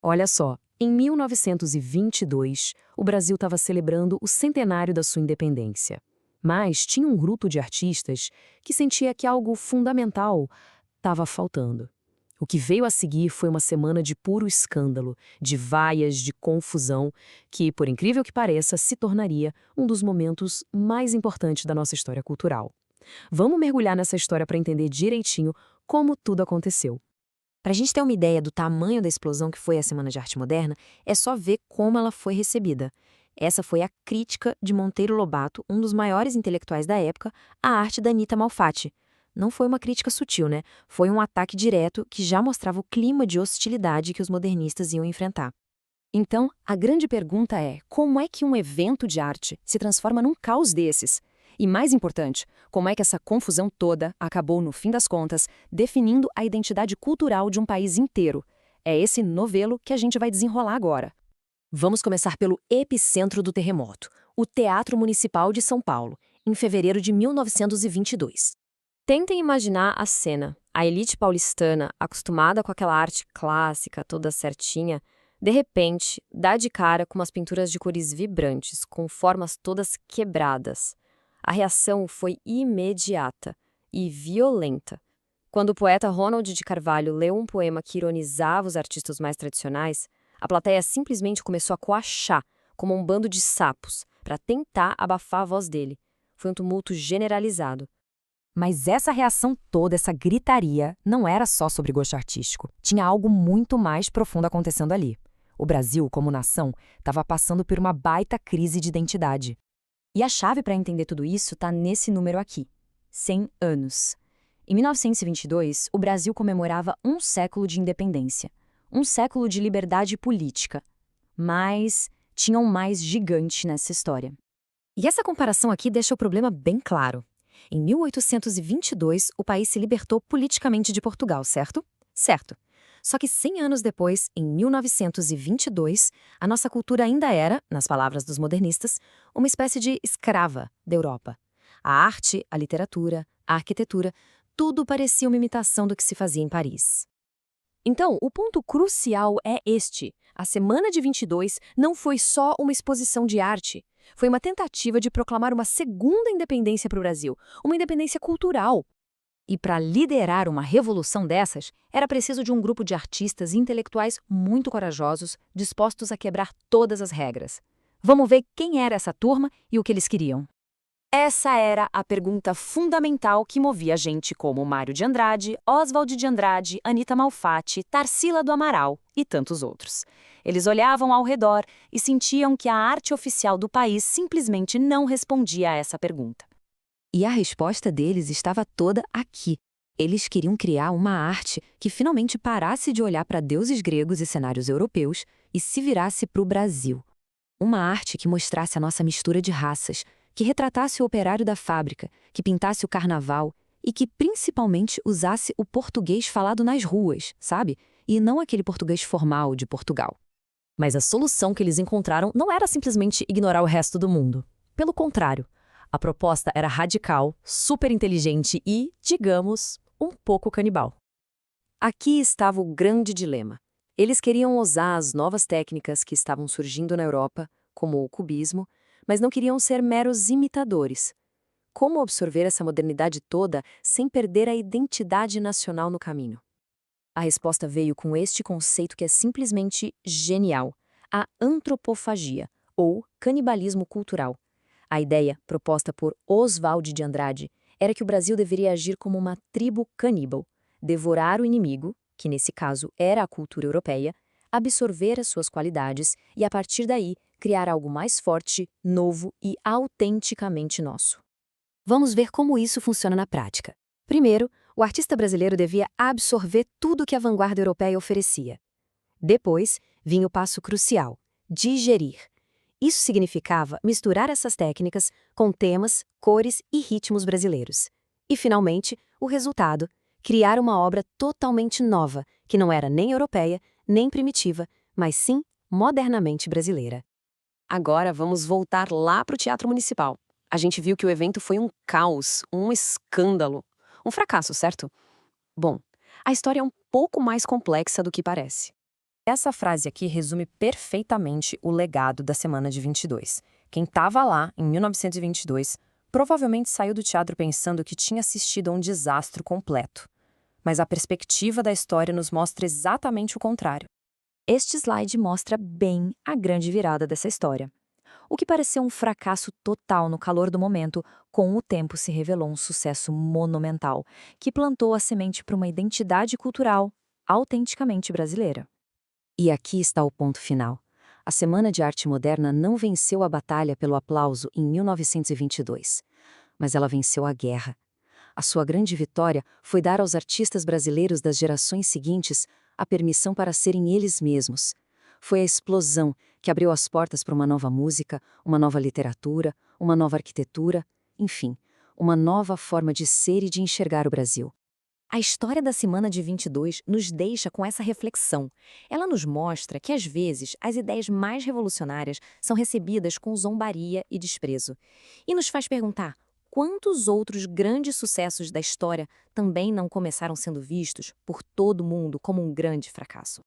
Olha só, em 1922, o Brasil estava celebrando o centenário da sua independência. Mas tinha um grupo de artistas que sentia que algo fundamental estava faltando. O que veio a seguir foi uma semana de puro escândalo, de vaias, de confusão, que, por incrível que pareça, se tornaria um dos momentos mais importantes da nossa história cultural. Vamos mergulhar nessa história para entender direitinho como tudo aconteceu. Para a gente ter uma ideia do tamanho da explosão que foi a Semana de Arte Moderna, é só ver como ela foi recebida. Essa foi a crítica de Monteiro Lobato, um dos maiores intelectuais da época, à arte da Anita Malfatti. Não foi uma crítica sutil, né? Foi um ataque direto que já mostrava o clima de hostilidade que os modernistas iam enfrentar. Então, a grande pergunta é: como é que um evento de arte se transforma num caos desses? E mais importante, como é que essa confusão toda acabou, no fim das contas, definindo a identidade cultural de um país inteiro? É esse novelo que a gente vai desenrolar agora. Vamos começar pelo epicentro do terremoto, o Teatro Municipal de São Paulo, em fevereiro de 1922. Tentem imaginar a cena. A elite paulistana, acostumada com aquela arte clássica, toda certinha, de repente, dá de cara com umas pinturas de cores vibrantes, com formas todas quebradas. A reação foi imediata e violenta. Quando o poeta Ronald de Carvalho leu um poema que ironizava os artistas mais tradicionais, a plateia simplesmente começou a coachar, como um bando de sapos, para tentar abafar a voz dele. Foi um tumulto generalizado. Mas essa reação toda, essa gritaria, não era só sobre gosto artístico. Tinha algo muito mais profundo acontecendo ali. O Brasil, como nação, estava passando por uma baita crise de identidade. E a chave para entender tudo isso está nesse número aqui: 100 anos. Em 1922, o Brasil comemorava um século de independência, um século de liberdade política. Mas tinha um mais gigante nessa história. E essa comparação aqui deixa o problema bem claro. Em 1822, o país se libertou politicamente de Portugal, certo? Certo. Só que 100 anos depois, em 1922, a nossa cultura ainda era, nas palavras dos modernistas, uma espécie de escrava da Europa. A arte, a literatura, a arquitetura, tudo parecia uma imitação do que se fazia em Paris. Então, o ponto crucial é este: a Semana de 22 não foi só uma exposição de arte. Foi uma tentativa de proclamar uma segunda independência para o Brasil, uma independência cultural. E para liderar uma revolução dessas, era preciso de um grupo de artistas e intelectuais muito corajosos, dispostos a quebrar todas as regras. Vamos ver quem era essa turma e o que eles queriam. Essa era a pergunta fundamental que movia gente como Mário de Andrade, Oswald de Andrade, Anita Malfatti, Tarsila do Amaral e tantos outros. Eles olhavam ao redor e sentiam que a arte oficial do país simplesmente não respondia a essa pergunta. E a resposta deles estava toda aqui. Eles queriam criar uma arte que finalmente parasse de olhar para deuses gregos e cenários europeus e se virasse para o Brasil. Uma arte que mostrasse a nossa mistura de raças, que retratasse o operário da fábrica, que pintasse o carnaval e que principalmente usasse o português falado nas ruas, sabe? E não aquele português formal de Portugal. Mas a solução que eles encontraram não era simplesmente ignorar o resto do mundo. Pelo contrário, a proposta era radical, super inteligente e, digamos, um pouco canibal. Aqui estava o grande dilema. Eles queriam usar as novas técnicas que estavam surgindo na Europa, como o cubismo, mas não queriam ser meros imitadores. Como absorver essa modernidade toda sem perder a identidade nacional no caminho? A resposta veio com este conceito que é simplesmente genial: a antropofagia, ou canibalismo cultural. A ideia, proposta por Oswald de Andrade, era que o Brasil deveria agir como uma tribo caníbal, devorar o inimigo, que nesse caso era a cultura europeia, absorver as suas qualidades e, a partir daí, criar algo mais forte, novo e autenticamente nosso. Vamos ver como isso funciona na prática. Primeiro, o artista brasileiro devia absorver tudo que a vanguarda europeia oferecia. Depois, vinha o passo crucial: digerir. Isso significava misturar essas técnicas com temas, cores e ritmos brasileiros. E, finalmente, o resultado: criar uma obra totalmente nova, que não era nem europeia, nem primitiva, mas sim modernamente brasileira. Agora vamos voltar lá para o Teatro Municipal. A gente viu que o evento foi um caos, um escândalo, um fracasso, certo? Bom, a história é um pouco mais complexa do que parece. Essa frase aqui resume perfeitamente o legado da Semana de 22. Quem estava lá, em 1922, provavelmente saiu do teatro pensando que tinha assistido a um desastre completo. Mas a perspectiva da história nos mostra exatamente o contrário. Este slide mostra bem a grande virada dessa história. O que pareceu um fracasso total no calor do momento, com o tempo se revelou um sucesso monumental, que plantou a semente para uma identidade cultural autenticamente brasileira. E aqui está o ponto final. A Semana de Arte Moderna não venceu a batalha pelo aplauso em 1922, mas ela venceu a guerra. A sua grande vitória foi dar aos artistas brasileiros das gerações seguintes a permissão para serem eles mesmos. Foi a explosão que abriu as portas para uma nova música, uma nova literatura, uma nova arquitetura, enfim, uma nova forma de ser e de enxergar o Brasil. A história da Semana de 22 nos deixa com essa reflexão. Ela nos mostra que, às vezes, as ideias mais revolucionárias são recebidas com zombaria e desprezo. E nos faz perguntar quantos outros grandes sucessos da história também não começaram sendo vistos por todo mundo como um grande fracasso.